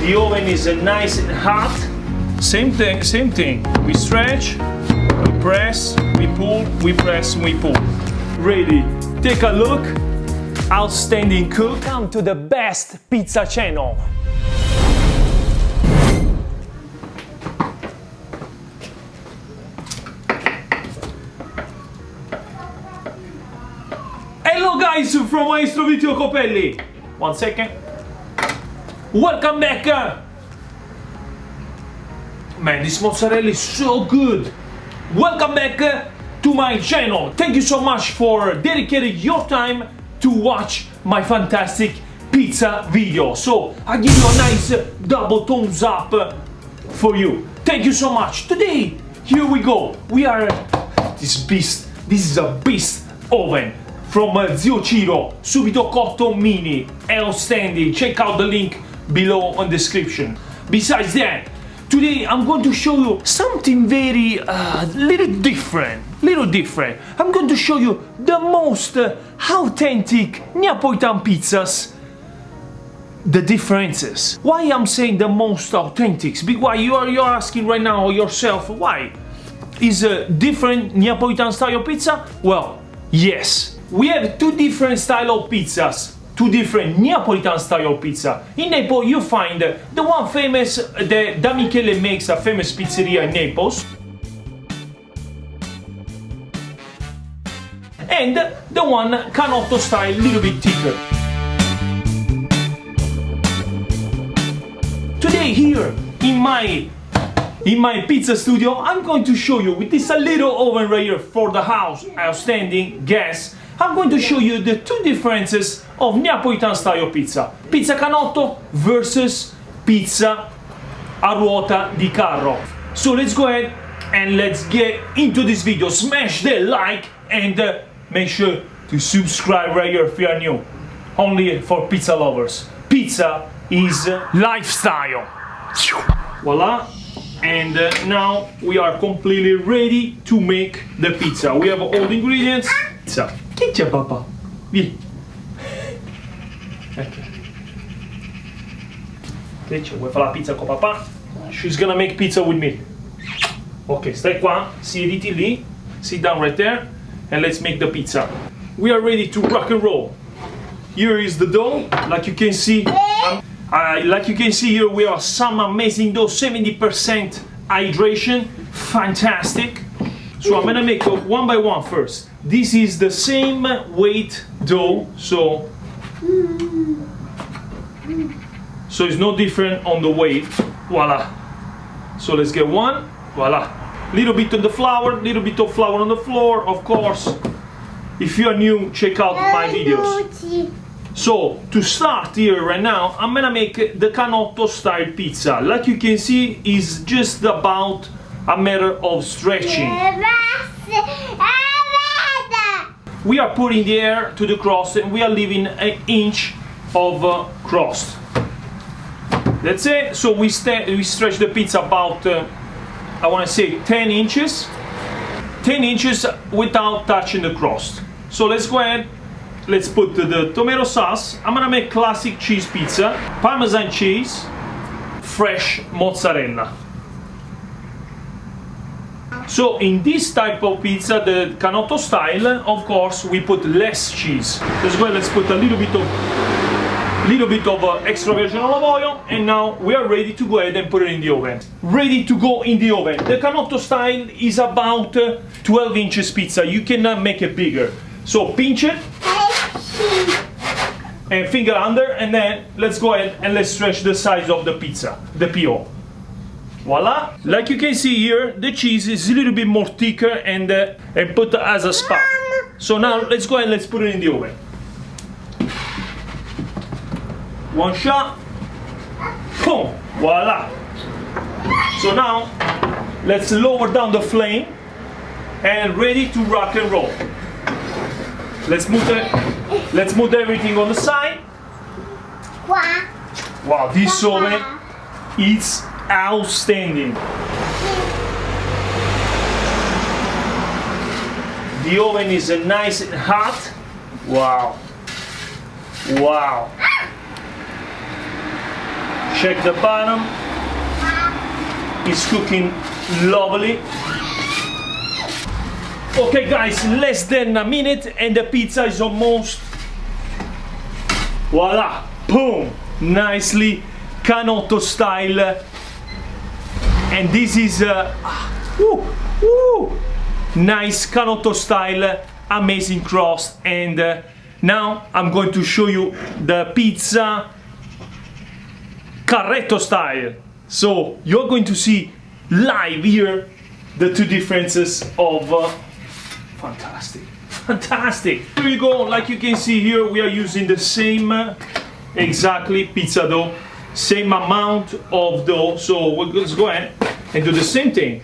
The oven is nice and hot. Same thing. We stretch, we press, we pull, we press, we pull. Ready. Take a look. Outstanding cook. Come to the best pizza channel. Hello guys from Maestro Vito Iacopelli. 1 second. Welcome back. Man, this mozzarella is so good. Welcome back to my channel. Thank you so much for dedicating your time to watch my fantastic pizza video. So I give you a nice double thumbs up for you. Thank you so much. Today, here we go. We are this beast. This is a beast oven from Zio Ciro, subito cotto mini, outstanding. Check out the link below on description. Besides that, today I'm going to show you something very little different. I'm going to show you the most authentic Neapolitan pizzas. The differences. Why I'm saying the most authentic? Why you're asking right now yourself, why is a different Neapolitan style pizza? Well, yes. We have two different style of pizzas, two different Neapolitan style pizza. In Naples you find the one famous that Da Michele makes, a famous pizzeria in Naples, and the one Canotto style, little bit thicker. Today here in my pizza studio I'm going to show you with this little oven right here for the house, outstanding gas. I'm going to show you the two differences of Neapolitan style pizza. Pizza Canotto versus pizza a ruota di carro. So let's go ahead and let's get into this video. Smash the like and make sure to subscribe right here if you are new. Only for pizza lovers. Pizza is lifestyle. Voila. And now we are completely ready to make the pizza. We have all the ingredients. Pizza. Che c'è papà? Vieni. Ecco. Che c'è? Vuoi fare la pizza con papà? She's gonna make pizza with me. Ok, stai qua, siediti lì, sit down right there, and let's make the pizza. We are ready to rock and roll. Here is the dough, like you can see. Here we have some amazing dough, 70% hydration, fantastic. So I'm gonna make it one by one first. This is the same weight dough, so it's no different on the weight. Voila. So let's get one. Voila. Little bit of the flour, little bit of flour on the floor, of course. If you are new, check out my videos. So to start here right now, I'm gonna make the Canotto style pizza. Like you can see, is just about a matter of stretching. We are putting the air to the crust and we are leaving an inch of crust. That's it. So we stretch the pizza about, I want to say 10 inches. 10 inches without touching the crust. So let's go ahead. Let's put the tomato sauce. I'm gonna make classic cheese pizza. Parmesan cheese, fresh mozzarella. So in this type of pizza, the Canotto style, of course, we put less cheese. As well, let's put a little bit of extra virgin olive oil, and now we are ready to go ahead and put it in the oven. Ready to go in the oven. The Canotto style is about 12 inches pizza. You cannot make it bigger. So pinch it and finger under, and then let's go ahead and let's stretch the size of the pizza, the PO. Voila! Like you can see here, the cheese is a little bit more thicker and put as a spot. So now let's go ahead and let's put it in the oven. One shot. Boom! Voila! So now let's lower down the flame and ready to rock and roll. Let's move everything on the side. Wow, this oven is outstanding. The oven is nice and hot. Wow. Wow. Check the bottom. It's cooking lovely. Okay guys, less than a minute and the pizza is almost, voila, boom, nicely canotto style. And this is nice canotto style, amazing crust. And now I'm going to show you the pizza carretto style. So you're going to see live here the two differences of fantastic. Here we go. Like you can see here, we are using the same exactly pizza dough, same amount of dough. So let's go ahead and do the same thing.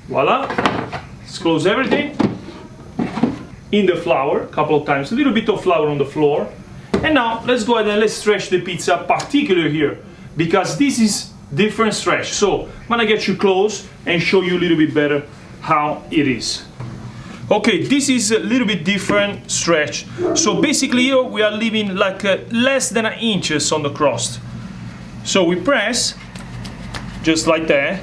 Voila. Let's close everything in the flour a couple of times, a little bit of flour on the floor. And now let's go ahead and let's stretch the pizza, particularly here, because this is different stretch. So I'm gonna get you close and show you a little bit better how it is. Okay, this is a little bit different stretch. So basically here we are leaving like less than an inches on the crust. So we press just like that.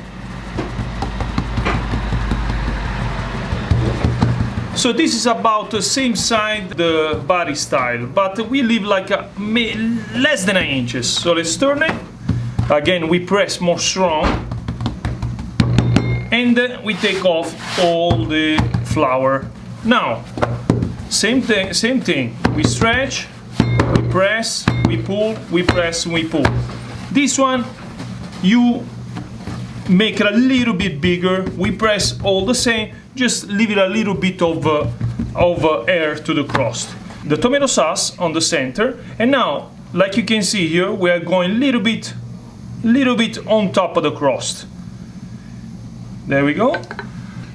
So this is about the same side the body style, but we leave like less than an inches. So let's turn it. Again, we press more strong, and we take off all the flour. Now, same thing. We stretch, we press, we pull, we press, we pull. This one, you make it a little bit bigger. We press all the same. Just leave it a little bit of air to the crust. The tomato sauce on the center, and now, like you can see here, we are going a little bit on top of the crust. There we go.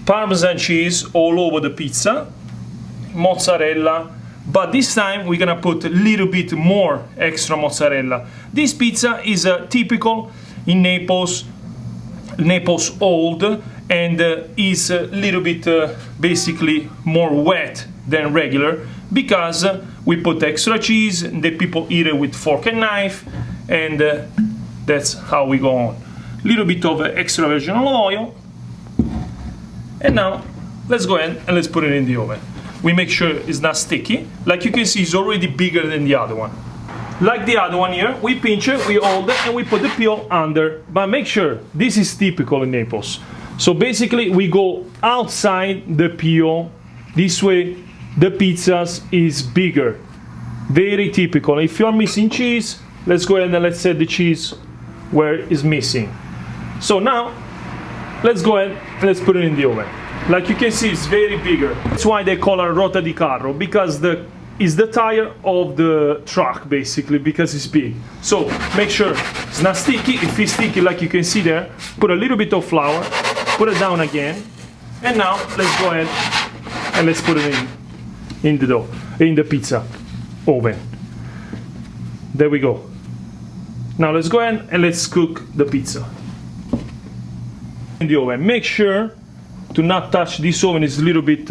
Parmesan cheese all over the pizza, mozzarella, but this time we're gonna put a little bit more extra mozzarella. This pizza is typical in Naples old, and is a little bit basically more wet than regular, because we put extra cheese and the people eat it with fork and knife, and that's how we go on. Little bit of extra virgin olive oil. And now let's go ahead and let's put it in the oven. We make sure it's not sticky. Like you can see, it's already bigger than the other one. Like the other one here, we pinch it, we hold it, and we put the peel under. But make sure, this is typical in Naples. So basically we go outside the peel. This way the pizzas is bigger. Very typical. If you're missing cheese, let's go ahead and let's set the cheese where it's missing. So now let's go ahead and let's put it in the oven. Like you can see, it's very bigger. That's why they call it ruota di carro, because it's the tire of the truck, basically, because it's big. So make sure it's not sticky. If it's sticky, like you can see there, put a little bit of flour, put it down again, and now let's go ahead and let's put it in the dough, in the pizza oven. There we go. Now let's go ahead and let's cook the pizza in the oven. Make sure to not touch this oven. It's a little bit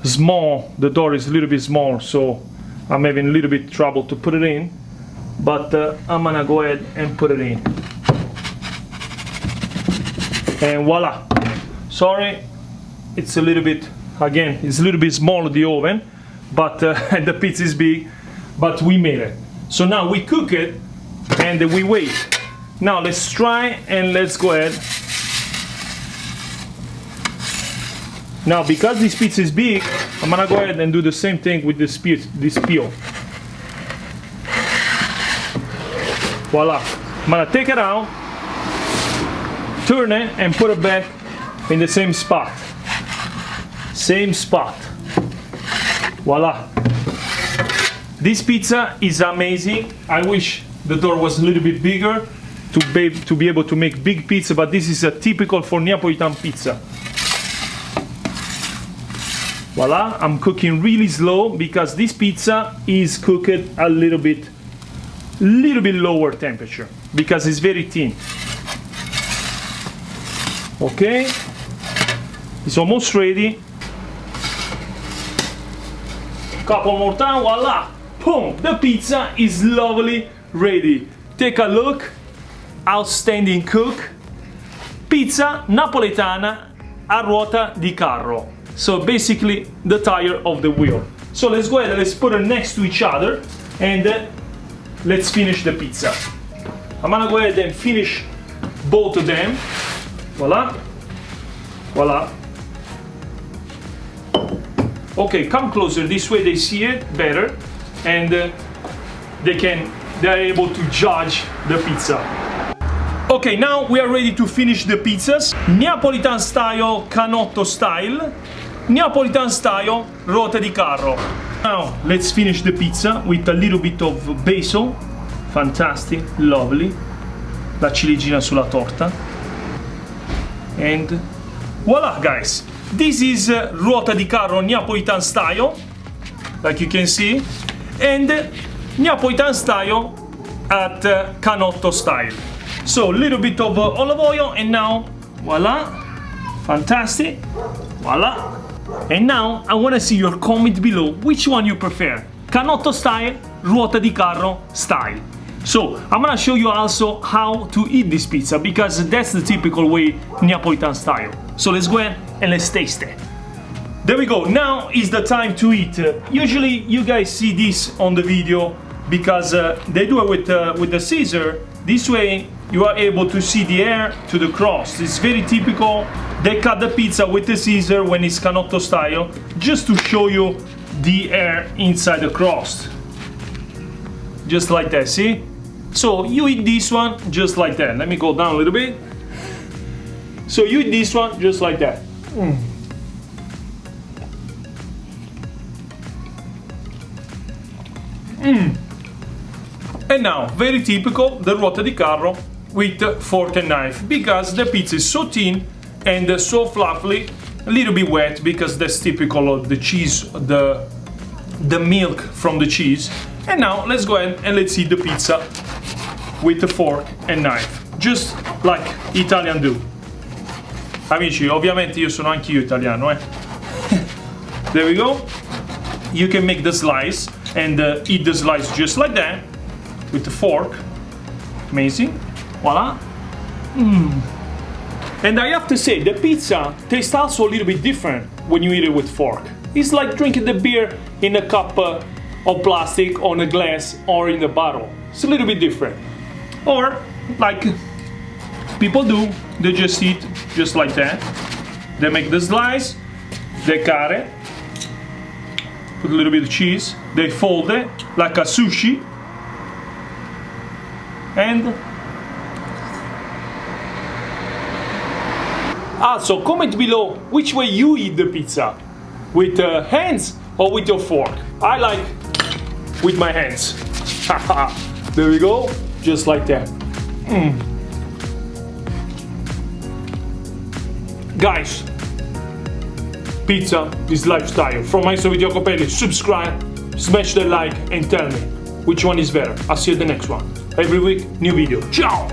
small. The door is a little bit small, so I'm having a little bit trouble to put it in, but I'm gonna go ahead and put it in, and voila. Sorry, it's a little bit, again, it's a little bit small, the oven, but the pizza is big, but we made it. So now we cook it and we wait. Now let's try and let's go ahead. Now, because this pizza is big, I'm gonna go ahead and do the same thing with this peel. Voila. I'm gonna take it out, turn it, and put it back in the same spot. Same spot. Voila. This pizza is amazing. I wish the door was a little bit bigger to be able to make big pizza, but this is a typical for Neapolitan pizza. Voila, I'm cooking really slow because this pizza is cooked a little bit lower temperature because it's very thin. Okay, it's almost ready. Couple more time, voila, boom, the pizza is lovely ready. take a look. Outstanding cook. Pizza napoletana a ruota di carro. So basically the tire of the wheel. So let's go ahead and let's put them next to each other and let's finish the pizza. I'm gonna go ahead and finish both of them. Voila. Voila. Okay, come closer, this way they see it better and they're able to judge the pizza. Okay, now we are ready to finish the pizzas. Neapolitan style, canotto style. Neapolitan style, ruota di carro. Now let's finish the pizza with a little bit of basil. Fantastic, lovely. La ciliegina sulla torta. And voila, guys. This is ruota di carro Neapolitan style, like you can see, and Neapolitan style at canotto style. So a little bit of olive oil, and now voila, fantastic, voila. And now I want to see your comment below which one you prefer, canotto style, ruota di carro style. So I'm gonna show you also how to eat this pizza, because that's the typical way Neapolitan style. So let's go ahead and let's taste it. There we go, now is the time to eat. Usually you guys see this on the video because they do it with the scissor. This way you are able to see the air to the crust. It's very typical. They cut the pizza with the scissor when it's canotto style, just to show you the air inside the crust. Just like that, see? So you eat this one just like that. Let me go down a little bit. So you eat this one just like that. And now, very typical, the ruota di carro with fork and knife, because the pizza is so thin and so fluffy, a little bit wet, because that's typical of the cheese, the milk from the cheese. And now let's go ahead and let's eat the pizza with the fork and knife, just like Italian do. Amici, ovviamente io sono anch'io italiano, eh. There we go. You can make the slice and eat the slice just like that with the fork. Amazing. Voila. And I have to say, the pizza tastes also a little bit different when you eat it with fork. It's like drinking the beer in a cup of plastic, on a glass, or in a bottle. It's a little bit different. Or, like people do, they just eat just like that. They make the slice, they cut it, put a little bit of cheese, they fold it like a sushi, and also comment below which way you eat the pizza, with hands or with your fork. I like with my hands. There we go, just like that. Guys, pizza is lifestyle. From myself, with Iacopelli, subscribe, smash the like, and tell me which one is better. I'll see you in the next one. Every week, new video. Ciao!